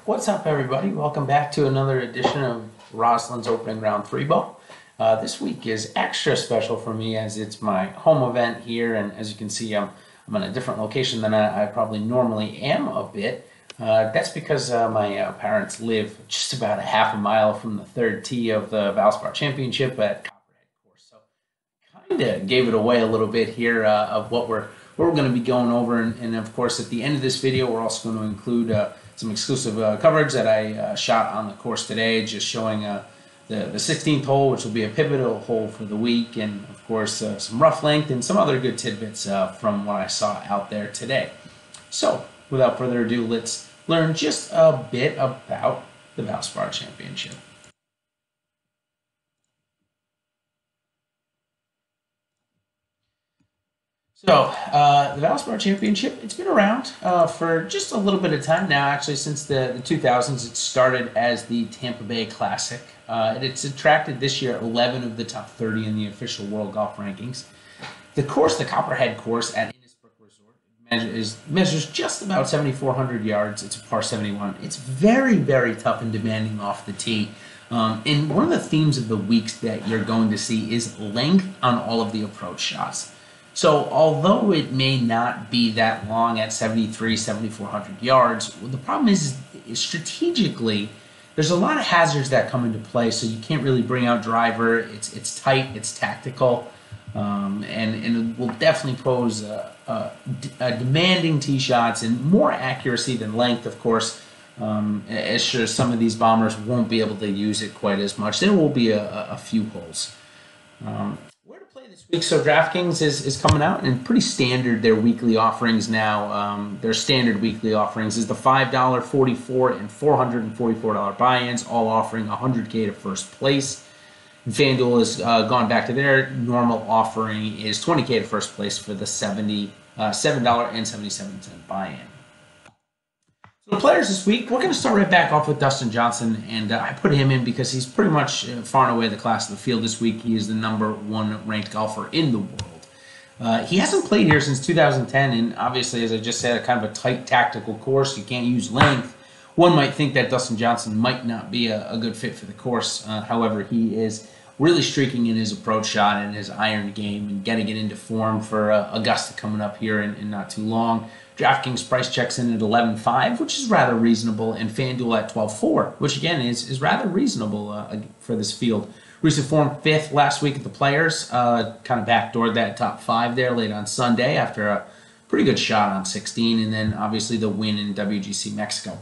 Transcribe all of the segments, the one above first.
What's up, everybody? Welcome back to another edition of Rouslin's Opening Round 3 Ball. This week is extra special for me as it's my home event here, and as you can see, I'm in a different location than I probably normally am a bit. That's because my parents live just about a half a mile from the third tee of the Valspar Championship at Copperhead Course. So kind of gave it away a little bit here of what we're going to be going over, and of course at the end of this video we're also going to include some exclusive coverage that I shot on the course today, just showing the 16th hole, which will be a pivotal hole for the week, and of course some rough length and some other good tidbits from what I saw out there today. So without further ado, let's learn just a bit about the Valspar Championship. So, the Valspar Championship, it's been around for just a little bit of time now, actually, since the 2000s. It started as the Tampa Bay Classic. It's attracted this year 11 of the top 30 in the official World Golf Rankings. The course, the Copperhead Course at Innisbrook Resort, measures just about 7,400 yards. It's a par 71. It's very, very tough and demanding off the tee. And one of the themes of the weeks that you're going to see is length on all of the approach shots. So although it may not be that long at 7,400 yards, the problem is strategically, there's a lot of hazards that come into play, so you can't really bring out driver. It's tight, it's tactical, and it will definitely pose a demanding tee shots and more accuracy than length, of course. As sure some of these bombers won't be able to use it quite as much. There will be a few holes. This week, so DraftKings is coming out and pretty standard their weekly offerings now. Their standard weekly offerings is the $5, $44, and $444 buy-ins, all offering $100K to first place. And FanDuel has gone back to their normal offering is $20K to first place for the $7.77 buy-in. So the players this week, we're going to start right back off with Dustin Johnson, and I put him in because he's pretty much far and away the class of the field this week. He is the #1 ranked golfer in the world. He hasn't played here since 2010, and obviously, as I just said, a kind of a tight tactical course. You can't use length. One might think that Dustin Johnson might not be a good fit for the course. However, he is really streaking in his approach shot and his iron game and getting it into form for Augusta coming up here in not too long. DraftKings price checks in at 11.5, which is rather reasonable, and FanDuel at 12.4, which again is rather reasonable for this field. Recent form 5th last week at the Players, kind of backdoored that top 5 there late on Sunday after a pretty good shot on 16, and then obviously the win in WGC Mexico.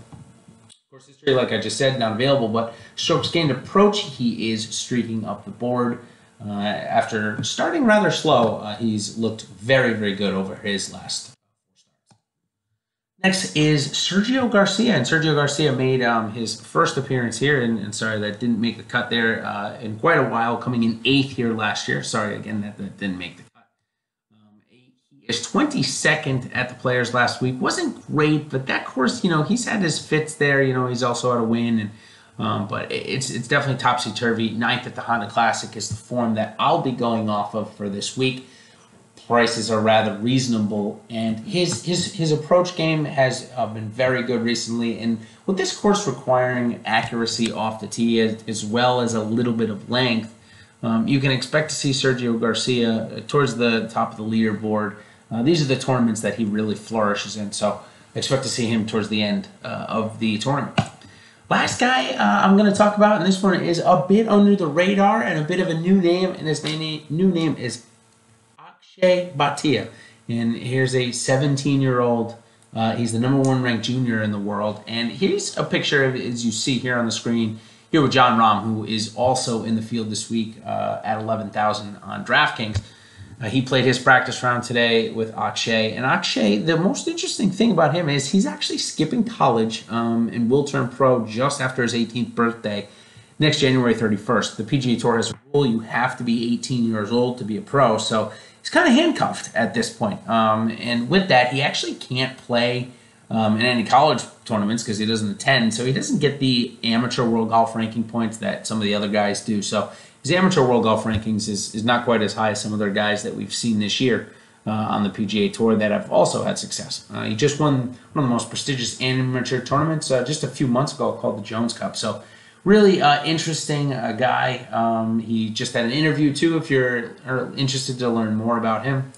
Of course, history, like I just said, not available, but strokes gained approach, he is streaking up the board. After starting rather slow, he's looked very, very good over his last. Next is Sergio Garcia, and Sergio Garcia made his first appearance here, and sorry that didn't make the cut there in quite a while, coming in 8th here last year. Sorry again that didn't make the cut. He is 22nd at the Players last week. Wasn't great, but that course, he's had his fits there. He's also had a win, and but it's definitely topsy-turvy. 9th at the Honda Classic is the form that I'll be going off of for this week. Prices are rather reasonable, and his approach game has been very good recently, and with this course requiring accuracy off the tee as well as a little bit of length, you can expect to see Sergio Garcia towards the top of the leaderboard. These are the tournaments that he really flourishes in, so I expect to see him towards the end of the tournament. Last guy I'm going to talk about, and this one is a bit under the radar and a bit of a new name, and his new name is Bhatia, and here's a 17-year-old. He's the #1 ranked junior in the world, and here's a picture of it, as you see here on the screen, here with John Rahm, who is also in the field this week at 11,000 on DraftKings. He played his practice round today with Akshay, and Akshay, the most interesting thing about him is he's actually skipping college and will turn pro just after his 18th birthday next January 31st. The PGA Tour has a rule you have to be 18 years old to be a pro, so he's kind of handcuffed at this point. And with that, he actually can't play in any college tournaments because he doesn't attend, so he doesn't get the amateur world golf ranking points that some of the other guys do. So his amateur world golf rankings is not quite as high as some other guys that we've seen this year. on the PGA Tour that have also had success. He just won one of the most prestigious amateur tournaments just a few months ago called the Jones Cup. So really interesting guy. He just had an interview too. If you're interested to learn more about him,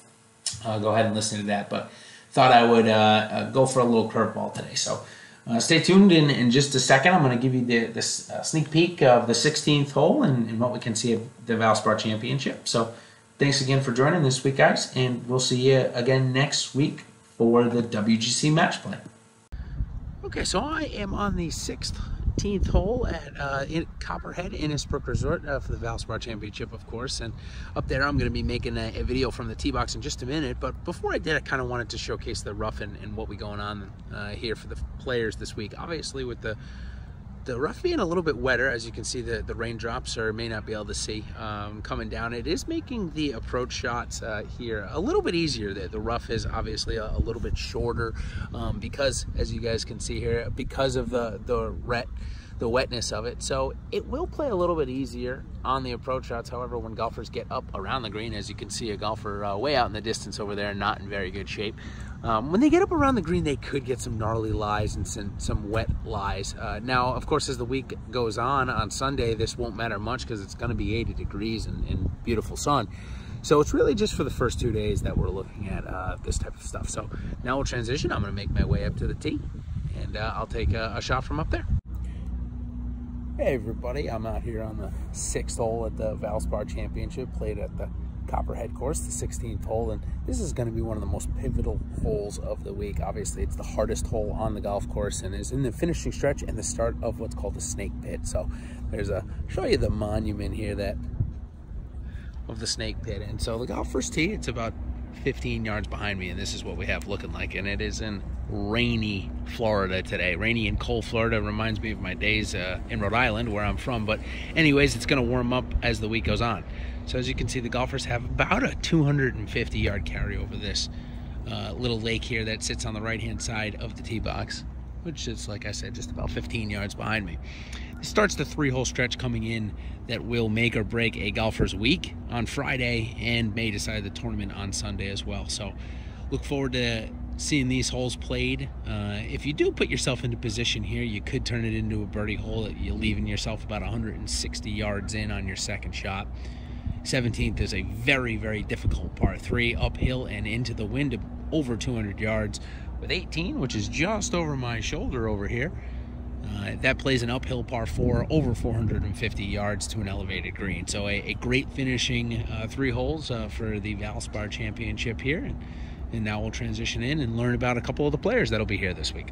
go ahead and listen to that. But thought I would go for a little curveball today. So stay tuned. In just a second, I'm going to give you the sneak peek of the 16th hole and what we can see of the Valspar Championship. So thanks again for joining this week, guys, and we'll see you again next week for the WGC Match Play. Okay, so I am on the 16th hole at Copperhead Innisbrook Resort for the Valspar Championship, of course. And up there, I'm going to be making a video from the tee box in just a minute. But before I did, I kind of wanted to showcase the rough and what we going on here for the players this week. Obviously, with the rough being a little bit wetter, as you can see, the raindrops may not be able to see coming down. It is making the approach shots here a little bit easier. The rough is obviously a little bit shorter because, as you guys can see here, because of the wetness of it. So it will play a little bit easier on the approach shots. However, when golfers get up around the green, as you can see a golfer way out in the distance over there, not in very good shape. When they get up around the green, they could get some gnarly lies and some wet lies. Now, of course, as the week goes on Sunday, this won't matter much because it's going to be 80 degrees and beautiful sun. So it's really just for the first 2 days that we're looking at this type of stuff. So now we'll transition. I'm going to make my way up to the tee, and I'll take a shot from up there. Hey everybody, I'm out here on the 6th hole at the Valspar Championship, played at the Copperhead course, the 16th hole, and this is going to be one of the most pivotal holes of the week. Obviously, it's the hardest hole on the golf course and is in the finishing stretch and the start of what's called the snake pit. So there's show you the monument here of the snake pit. And so the golfer's tee, it's about 15 yards behind me, and this is what we have looking like, and it is in rainy Florida today. Rainy and cold Florida reminds me of my days in Rhode Island, where I'm from. But anyways, it's going to warm up as the week goes on. So as you can see, the golfers have about a 250-yard carry over this little lake here that sits on the right-hand side of the tee box, which is, like I said, just about 15 yards behind me. It starts the 3-hole stretch coming in that will make or break a golfer's week on Friday and may decide the tournament on Sunday as well. So look forward to seeing these holes played. If you do put yourself into position here, you could turn it into a birdie hole. You're leaving yourself about 160 yards in on your second shot. 17th is a very, very difficult par 3, uphill and into the wind of over 200 yards. With 18, which is just over my shoulder over here, that plays an uphill par 4 over 450 yards to an elevated green. So a great finishing 3 holes for the Valspar Championship here. And now we'll transition in and learn about a couple of the players that'll be here this week.